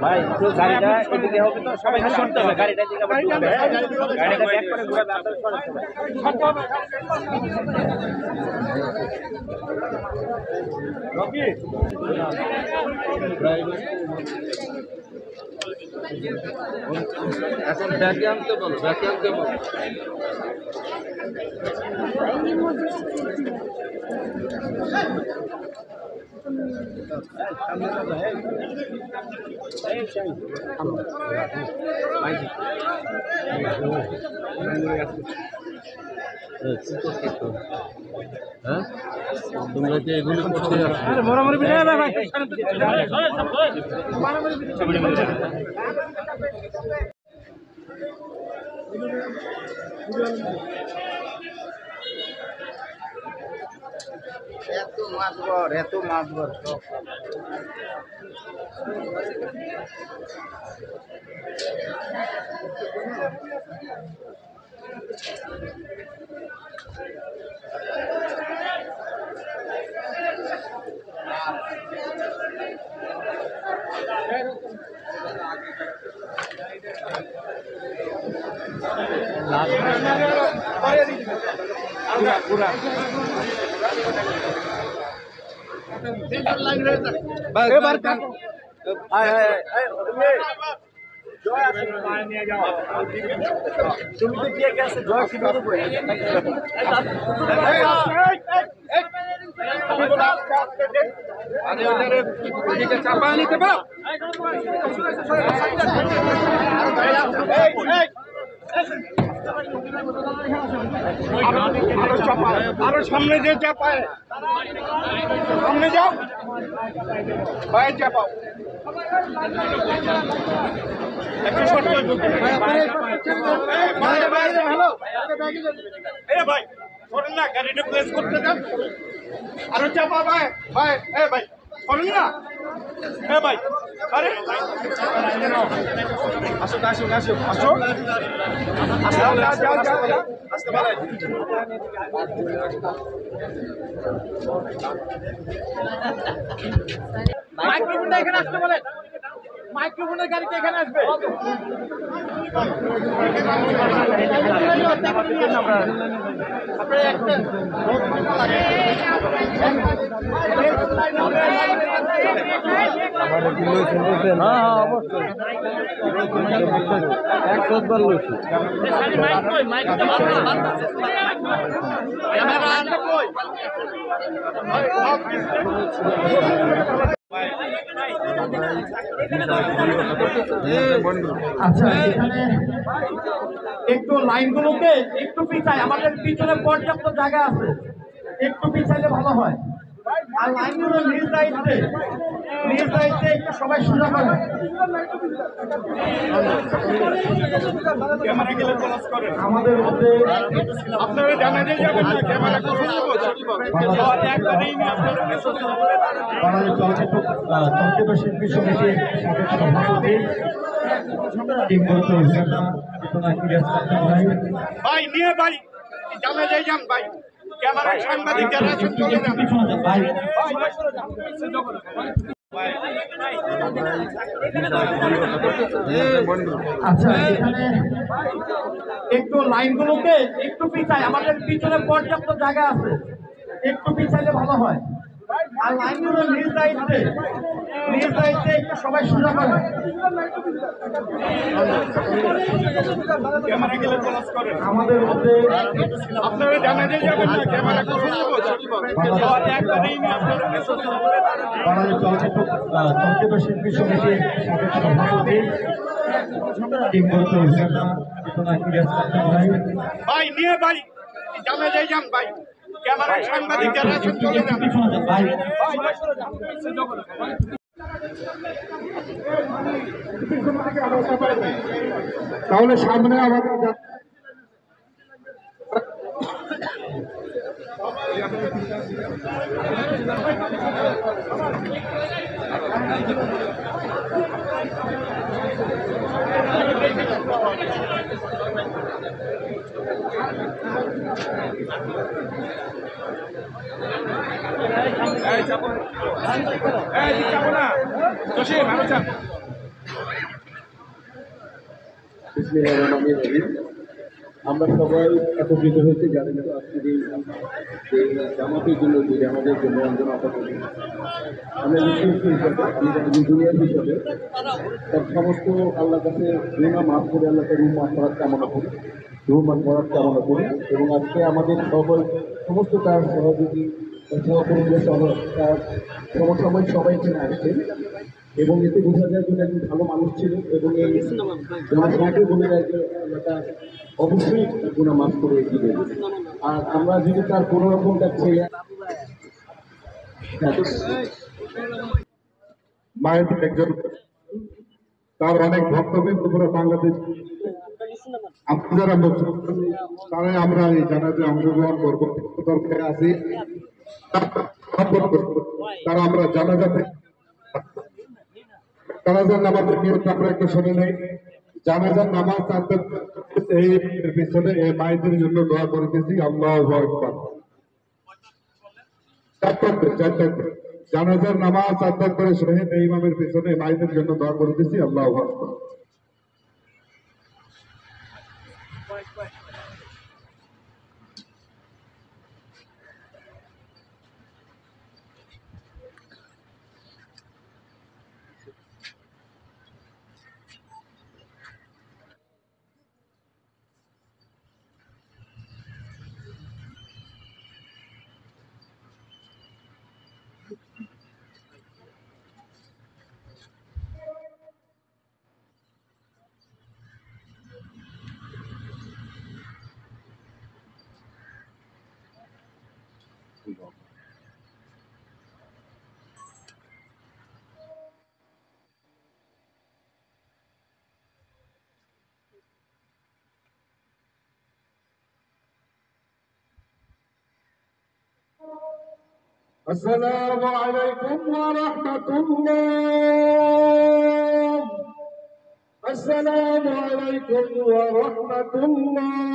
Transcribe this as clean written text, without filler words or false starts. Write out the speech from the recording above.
ভাই তো গাড়িটা এদিকে হবে তো সবাই সরতে হবে গাড়িটা দিকে আবার গাড়িটা ব্যাক করে ঘুরে তারপরে সরতে হবে রকি এখন ব্যাকে আনতে বলো ব্যাকে আনতে বলো হ্যাঁ তোমরা যে এগুলো করতে এত মাছবর তুমি তো কে গেছে জয় চাপা নিতে পারো আরো সামনে যে চাপায় সামনে যাও বাইরে চাপাও ভাই শোনেন না গাড়িটা প্লেস করতে যান আরো চাপা ভাই ভাই ভাই শোনেন না ভাই আরে আসো আসো আসো আসো আসতে পারে মাইক্রোফোনটা এখানে আসতে বলেন মাইক্রোফোনের গাড়িটা এখানে আসবে আচ্ছা এখানে একটু লাইনগুলোকে একটু পিছাই আমাদের পিছনে পর্যাপ্ত জায়গা আছে একটু পিছাইলে ভালো হয় আর লাইনগুলো নিজ দায়িত্বে একটু সবাই সোজা করে আমাদের মধ্যে আপনারা জানাতে যাবেন না ক্যামেরা বাংলাদেশ চলচ্চিত্র শিল্পী সমিতির সভাপতি ভাই নিয়ে ভাই জানা যাই যান ভাই ক্যামেরা সাংবাদিক যারা আছেন চলে যান আচ্ছা এখানে একটু লাইনগুলোকে একটু পিছাই আমাদের পিছনে পর্যাপ্ত জায়গা আছে একটু পিছাইলে ভালো হয় আর লাইনগুলো নিজ দায়িত্বে একটু সবাই সোজা করেন। আমাদের মধ্যে আপনারা জানাতে যাবেন না ক্যামেরা করে বাংলাদেশ চলচ্চিত্র শিল্পী সমিতির সভাপতি কিংবদন্তি ভাই নিয়ে ভাই জানা যাই যান ভাই ক্যামেরায় সাংবাদিক যারা আছেন চলে যান ভাই তাহলে সামনে আমাদের আমরা সবাই একত্রিত হয়েছি যাদের মতো আজকের এই জামাতের জন্য যে আমাদের জন্য অঞ্জন আপাতত আমরা দুনিয়ার হিসাবে তার সমস্ত আল্লাহ কাছে গুনাহ মাফ করে আল্লাহকে রুম মাফ করার কামনা করি রুম মাফ করার কামনা করি এবং আজকে আমাদের সমস্ত তার সহযোগী সহকর্মীদের তার সমসাময়িক সবাই এখানে আসছেন এবং এতে বোঝা যায় যে একজন ভালো মানুষ ছিল এবং এই জনসংখ্যা বলে যায় যে আল্লাহটা অবশ্যই গুনাহ মাফ করে দিবে। আর আমরা যদি তার কোনো রকম ছেলে মায়ের একজন তার অনেক ভক্তবৃন্দ পুরো বাংলাদেশ আপনারা তারাই আমরা এই জানাতে অংশগ্রহণ করবো দরকার আছি তারা আমরা জানাজাতে জানাজার নামাজের নিয়মটা আমরা একটু শুনে নেই। জানাজার নামাজ এই পিছনে এই মায়েদের জন্য দোয়া করিতেছি আল্লাহু আকবার। জানাজার নামাজ আদান করে শহীদ ইমামের পিছনে মায়েদের জন্য দোয়া করিতেছি আল্লাহু আকবার। السلام عليكم ورحمة الله. السلام عليكم ورحمة الله.